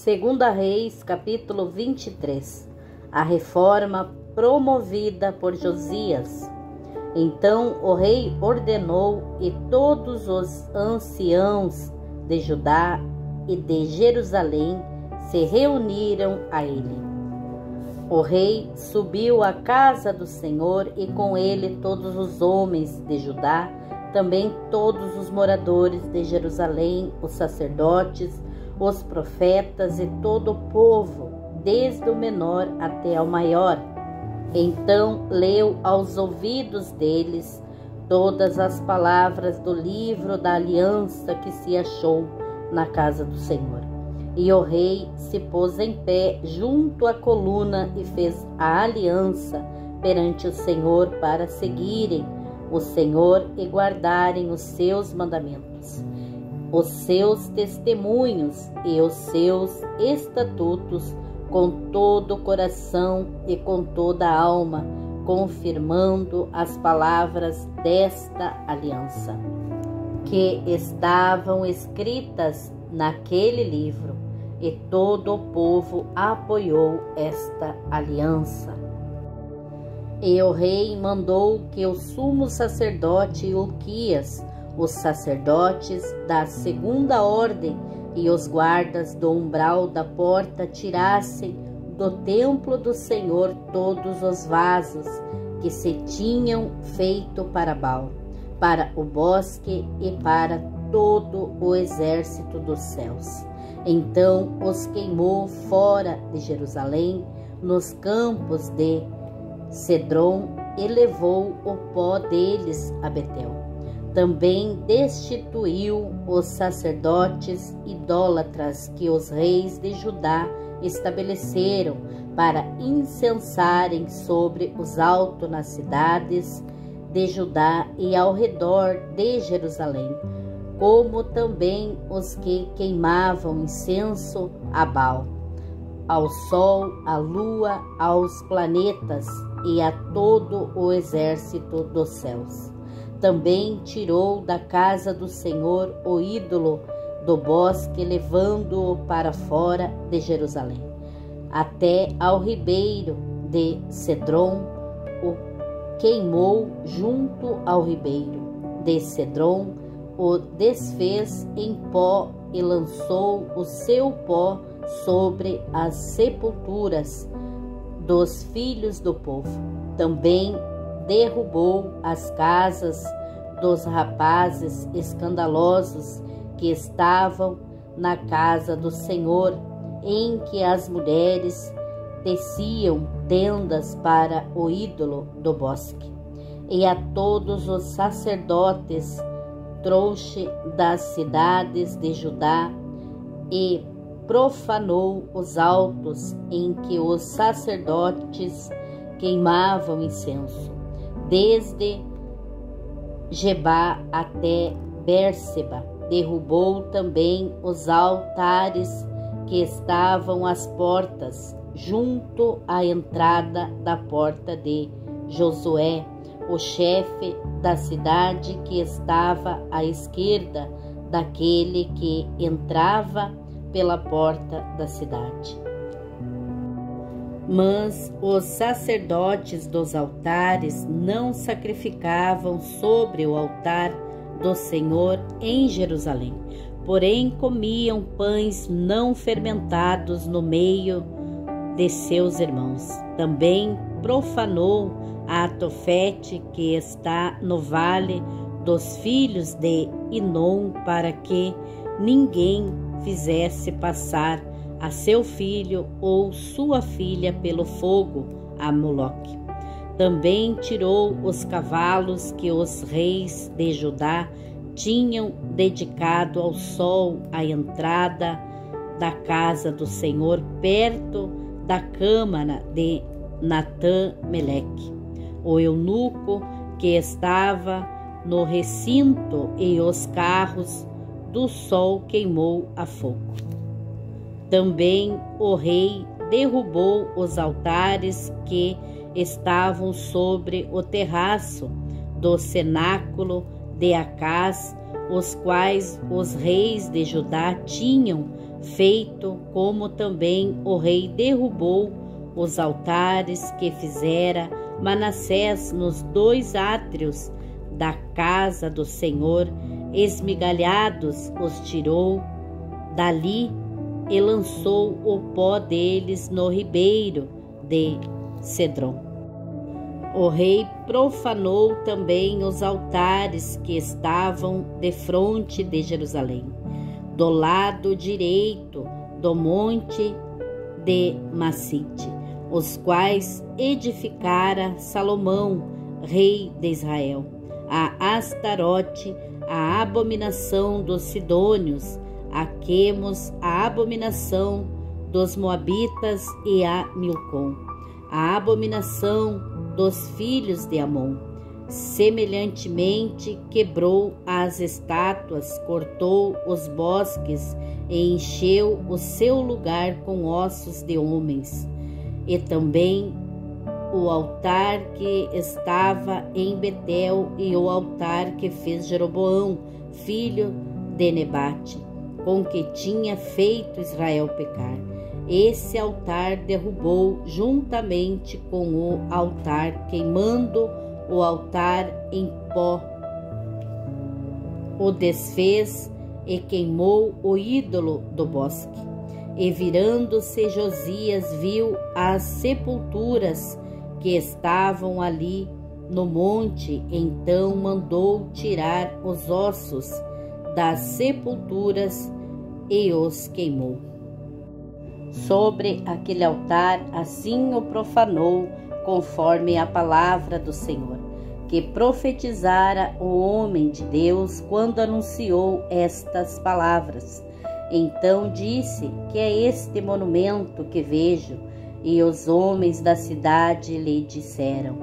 Segunda Reis, capítulo 23. A reforma promovida por Josias. Então o rei ordenou e todos os anciãos de Judá e de Jerusalém se reuniram a ele. O rei subiu à casa do Senhor e com ele todos os homens de Judá, também todos os moradores de Jerusalém, os sacerdotes, os profetas e todo o povo, desde o menor até ao maior. Então leu aos ouvidos deles todas as palavras do livro da aliança que se achou na casa do Senhor. E o rei se pôs em pé junto à coluna e fez a aliança perante o Senhor para seguirem o Senhor e guardarem os seus mandamentos, os seus testemunhos e os seus estatutos com todo o coração e com toda a alma, confirmando as palavras desta aliança, que estavam escritas naquele livro, e todo o povo apoiou esta aliança. E o rei mandou que o sumo sacerdote Ilquias, os sacerdotes da segunda ordem e os guardas do umbral da porta tirassem do templo do Senhor todos os vasos que se tinham feito para Baal, para o bosque e para todo o exército dos céus. Então os queimou fora de Jerusalém, nos campos de Cedron, e levou o pó deles a Betel. Também destituiu os sacerdotes idólatras que os reis de Judá estabeleceram para incensarem sobre os altos nas cidades de Judá e ao redor de Jerusalém, como também os que queimavam incenso a Baal, ao sol, à lua, aos planetas e a todo o exército dos céus. Também tirou da casa do Senhor o ídolo do bosque, levando-o para fora de Jerusalém, até ao ribeiro de Cedron, o queimou junto ao ribeiro de Cedron, o desfez em pó e lançou o seu pó sobre as sepulturas dos filhos do povo. Também derrubou as casas dos rapazes escandalosos que estavam na casa do Senhor, em que as mulheres teciam tendas para o ídolo do bosque. E a todos os sacerdotes trouxe das cidades de Judá e profanou os altos em que os sacerdotes queimavam incenso, desde Gebá até Bérseba. Derrubou também os altares que estavam às portas, junto à entrada da porta de Josué, o chefe da cidade, que estava à esquerda daquele que entrava pela porta da cidade. Mas os sacerdotes dos altares não sacrificavam sobre o altar do Senhor em Jerusalém, porém comiam pães não fermentados no meio de seus irmãos. Também profanou a Tofete, que está no vale dos filhos de Inom, para que ninguém fizesse passar a seu filho ou sua filha pelo fogo a Moloque. Também tirou os cavalos que os reis de Judá tinham dedicado ao sol à entrada da casa do Senhor, perto da câmara de Natã-Meleque, o eunuco que estava no recinto, e os carros do sol queimou a fogo. Também o rei derrubou os altares que estavam sobre o terraço do cenáculo de Acaz, os quais os reis de Judá tinham feito como também o rei derrubou os altares que fizera Manassés nos 2 átrios da casa do Senhor, esmigalhados os tirou dali e lançou o pó deles no ribeiro de Cedron. O rei profanou também os altares que estavam defronte de Jerusalém, do lado direito do monte de Massite, os quais edificara Salomão, rei de Israel, a Astarote, a abominação dos sidônios, a Quemos, a abominação dos moabitas, e a Milcom, a abominação dos filhos de Amon. Semelhantemente quebrou as estátuas, cortou os bosques e encheu o seu lugar com ossos de homens. E também o altar que estava em Betel e o altar que fez Jeroboão, filho de Nebate, com que tinha feito Israel pecar. Esse altar derrubou juntamente com o altar, queimando o altar em pó. O desfez e queimou o ídolo do bosque. E virando-se Josias viu as sepulturas que estavam ali no monte, então mandou tirar os ossos das sepulturas e os queimou. Sobre aquele altar assim o profanou, conforme a palavra do Senhor, que profetizara o homem de Deus quando anunciou estas palavras. Então disse: que é este monumento que vejo? E os homens da cidade lhe disseram: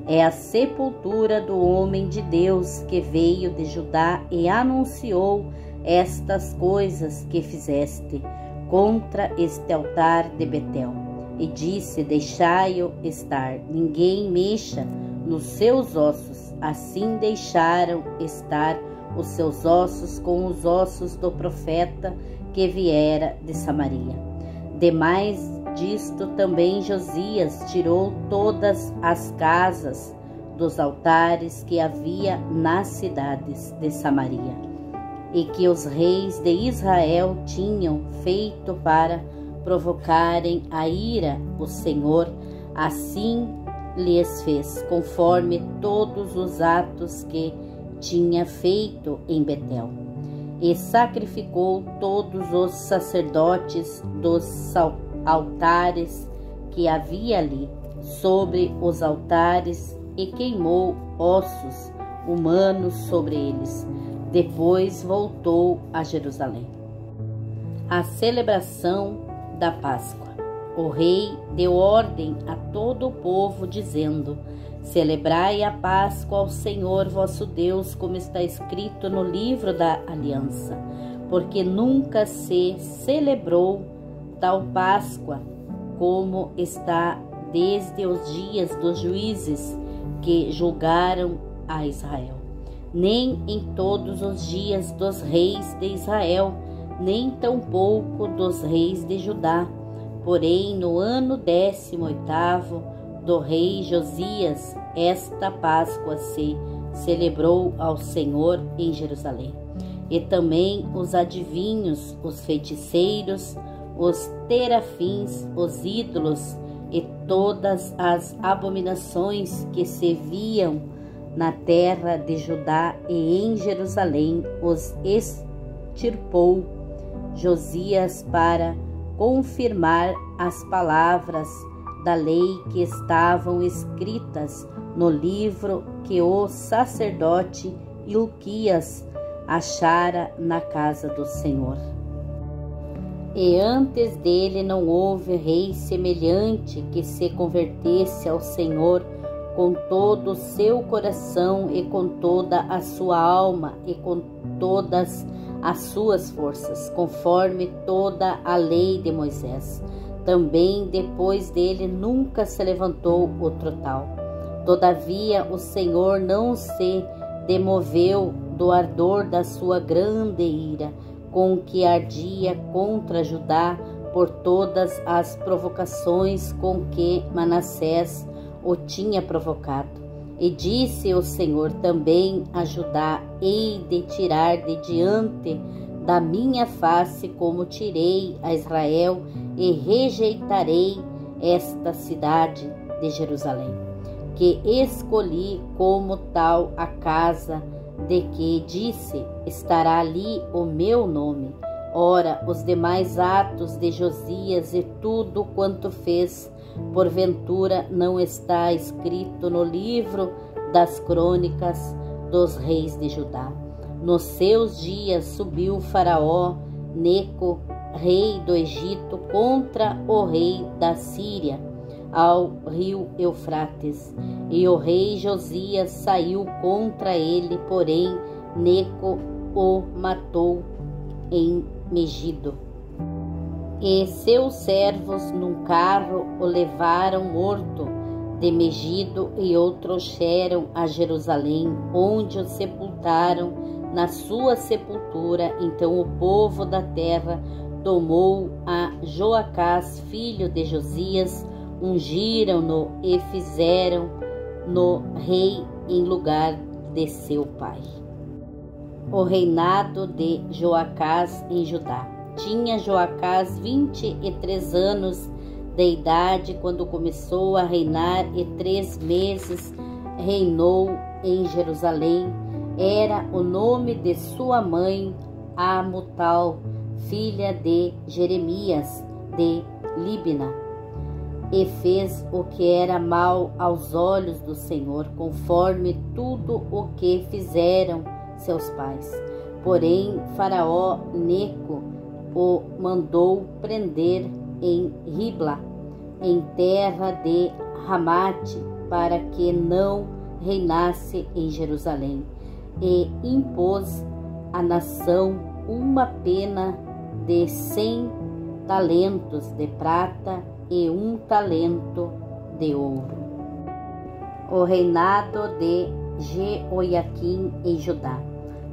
é a sepultura do homem de Deus que veio de Judá e anunciou estas coisas que fizeste contra este altar de Betel. E disse: deixai-o estar, ninguém mexa nos seus ossos. Assim deixaram estar os seus ossos com os ossos do profeta que viera de Samaria. Demais disto também Josias tirou todas as casas dos altares que havia nas cidades de Samaria, e que os reis de Israel tinham feito para provocarem a ira o Senhor. Assim lhes fez, conforme todos os atos que tinha feito em Betel. E sacrificou todos os sacerdotes dos altares que havia ali, sobre os altares, e queimou ossos humanos sobre eles. Depois voltou a Jerusalém. A celebração da Páscoa. O rei deu ordem a todo o povo, dizendo: celebrai a Páscoa ao Senhor vosso Deus, como está escrito no livro da aliança, porque nunca se celebrou tal Páscoa como está desde os dias dos juízes que julgaram a Israel, nem em todos os dias dos reis de Israel, nem tampouco dos reis de Judá. Porém, no ano 18º do rei Josias, esta Páscoa se celebrou ao Senhor em Jerusalém. E também os adivinhos, os feiticeiros, os terafins, os ídolos e todas as abominações que se viam na terra de Judá e em Jerusalém, os extirpou Josias para confirmar as palavras da lei que estavam escritas no livro que o sacerdote Ilquias achara na casa do Senhor. E antes dele não houve rei semelhante que se convertesse ao Senhor com todo o seu coração e com toda a sua alma e com todas as suas forças, conforme toda a lei de Moisés. Também depois dele nunca se levantou outro tal. Todavia o Senhor não se demoveu do ardor da sua grande ira, com que ardia contra Judá por todas as provocações com que Manassés o tinha provocado. E disse o Senhor também a Judá: hei de tirar de diante da minha face, como tirei a Israel, e rejeitarei esta cidade de Jerusalém, que escolhi como tal a casa de que disse: estará ali o meu nome. Ora, os demais atos de Josias e tudo quanto fez, porventura não está escrito no livro das crônicas dos reis de Judá? Nos seus dias subiu Faraó Neco, rei do Egito, contra o rei da Síria, ao rio Eufrates, e o rei Josias saiu contra ele, porém Neco o matou em Megido. E seus servos num carro o levaram morto de Megido e o trouxeram a Jerusalém, onde o sepultaram na sua sepultura. Então o povo da terra tomou a Joacás, filho de Josias, ungiram-no e fizeram-no rei em lugar de seu pai. O reinado de Joacás em Judá. Tinha Joacás 23 anos de idade quando começou a reinar, e 3 meses reinou em Jerusalém. Era o nome de sua mãe Amutal, filha de Jeremias de Líbina, e fez o que era mal aos olhos do Senhor, conforme tudo o que fizeram seus pais. Porém, Faraó Neco o mandou prender em Ribla, em terra de Ramate, para que não reinasse em Jerusalém, e impôs à nação uma pena de 100 talentos de prata e 1 talento de ouro. O reinado de Jeoiaquim em Judá.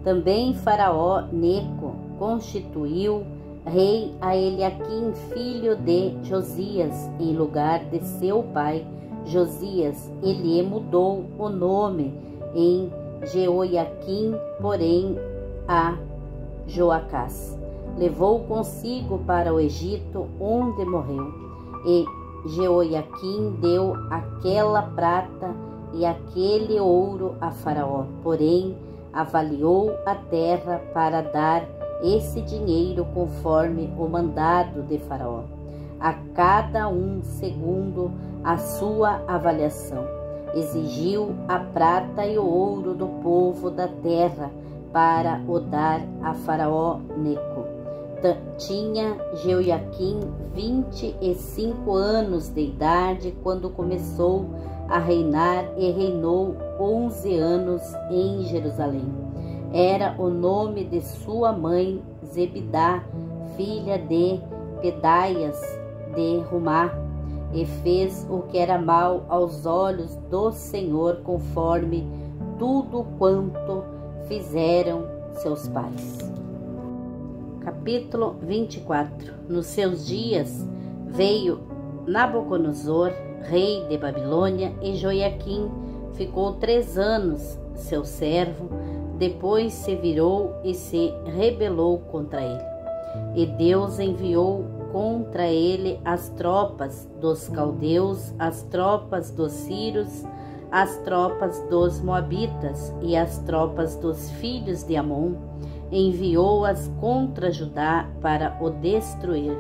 Também Faraó Neco constituiu rei a Eliaquim, filho de Josias, em lugar de seu pai Josias. Ele mudou o nome em Jeoiaquim, porém a Joacás. Levou consigo para o Egito, onde morreu. E Jeoiaquim deu aquela prata e aquele ouro a Faraó, porém avaliou a terra para dar esse dinheiro conforme o mandado de Faraó, a cada um segundo a sua avaliação. Exigiu a prata e o ouro do povo da terra para o dar a Faraó Neco. Tinha Jeoiaquim 25 anos de idade quando começou a reinar, e reinou 11 anos em Jerusalém. Era o nome de sua mãe Zebidá, filha de Pedaias de Rumá, e fez o que era mal aos olhos do Senhor, conforme tudo quanto fizeram seus pais. Capítulo 24. Nos seus dias veio Nabucodonosor, rei de Babilônia, e Joiaquim ficou 3 anos seu servo. Depois se virou e se rebelou contra ele. E Deus enviou contra ele as tropas dos caldeus, as tropas dos sírios, as tropas dos moabitas e as tropas dos filhos de Amon. Enviou-as contra Judá para o destruir,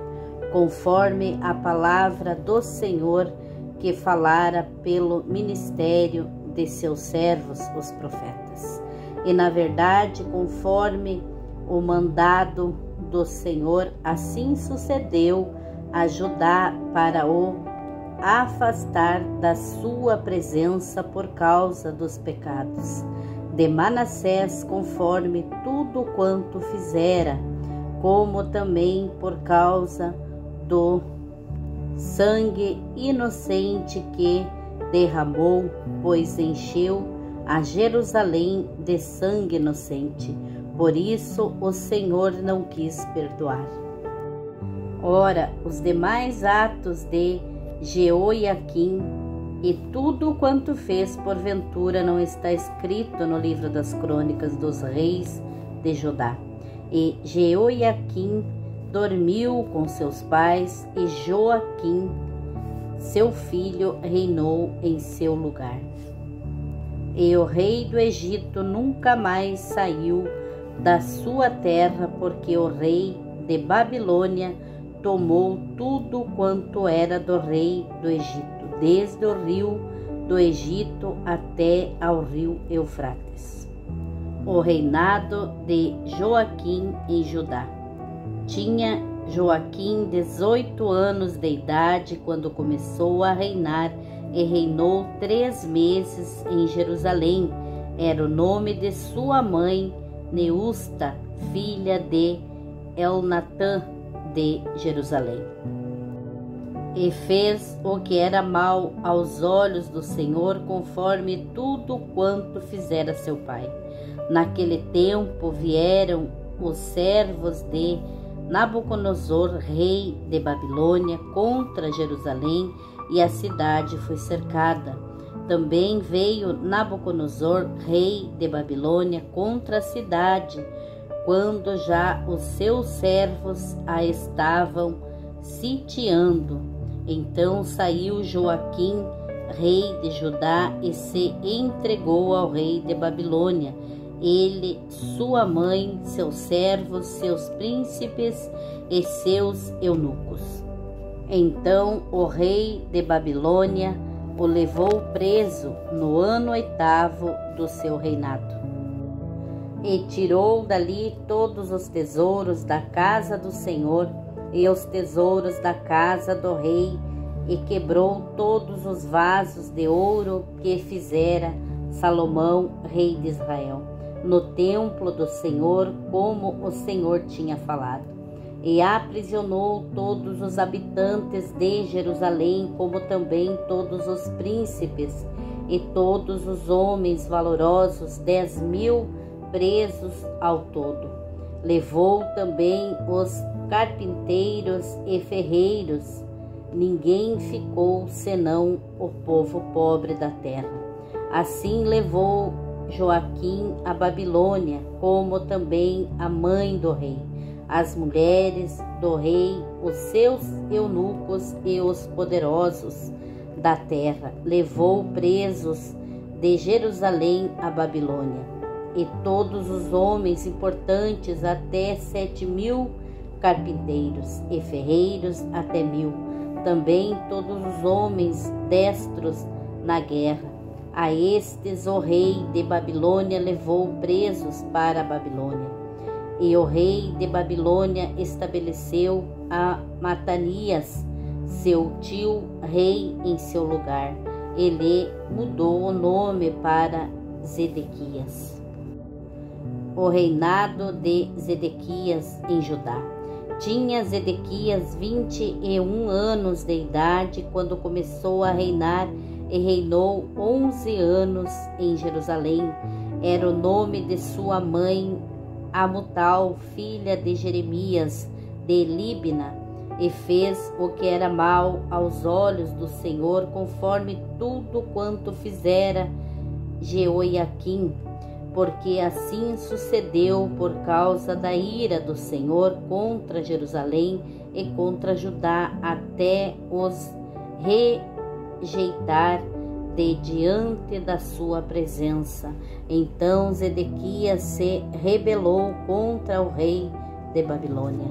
conforme a palavra do Senhor que falara pelo ministério de seus servos, os profetas. E na verdade, conforme o mandado do Senhor, assim sucedeu a Judá, para o afastar da sua presença por causa dos pecados de Manassés, conforme tudo quanto fizera, como também por causa do sangue inocente que derramou, pois encheu a Jerusalém de sangue inocente, Por isso o Senhor não quis perdoar. Ora, os demais atos de Jeoiaquim e tudo quanto fez, porventura, não está escrito no livro das crônicas dos reis de Judá. E Jeoiaquim dormiu com seus pais, e Joaquim, seu filho, reinou em seu lugar. E o rei do Egito nunca mais saiu da sua terra, porque o rei de Babilônia tomou tudo quanto era do rei do Egito, desde o rio do Egito até ao rio Eufrates. O reinado de Joaquim em Judá. Tinha Joaquim 18 anos de idade quando começou a reinar, e reinou 3 meses em Jerusalém. Era o nome de sua mãe, Neusta, filha de Elnatã de Jerusalém. E fez o que era mal aos olhos do Senhor, conforme tudo quanto fizera seu pai. Naquele tempo vieram os servos de Nabucodonosor, rei de Babilônia, contra Jerusalém, e a cidade foi cercada. Também veio Nabucodonosor, rei de Babilônia, contra a cidade, quando já os seus servos a estavam sitiando. Então saiu Joaquim, rei de Judá, e se entregou ao rei de Babilônia, ele, sua mãe, seus servos, seus príncipes e seus eunucos. Então o rei de Babilônia o levou preso no ano 8º do seu reinado, e tirou dali todos os tesouros da casa do Senhor e os tesouros da casa do rei, e quebrou todos os vasos de ouro que fizera Salomão, rei de Israel, no templo do Senhor, como o Senhor tinha falado. E aprisionou todos os habitantes de Jerusalém, como também todos os príncipes e todos os homens valorosos, 10.000 presos ao todo. Levou também os carpinteiros e ferreiros. Ninguém ficou senão o povo pobre da terra. Assim levou Joaquim a Babilônia, como também a mãe do rei, as mulheres do rei, os seus eunucos e os poderosos da terra. Levou presos de Jerusalém a Babilônia, e todos os homens importantes, até 7.000 carpinteiros, e ferreiros até 1.000. Também todos os homens destros na guerra. A estes o rei de Babilônia levou presos para a Babilônia. E o rei de Babilônia estabeleceu a Matanias, seu tio, rei em seu lugar. Ele mudou o nome para Zedequias. O reinado de Zedequias em Judá. Tinha Zedequias 21 anos de idade quando começou a reinar, e reinou 11 anos em Jerusalém. Era o nome de sua mãe Amutal, filha de Jeremias de Libna, e fez o que era mal aos olhos do Senhor, conforme tudo quanto fizera Jeoiaquim, porque assim sucedeu por causa da ira do Senhor contra Jerusalém e contra Judá, até os rejeitar de diante da sua presença. Então Zedequias se rebelou contra o rei de Babilônia.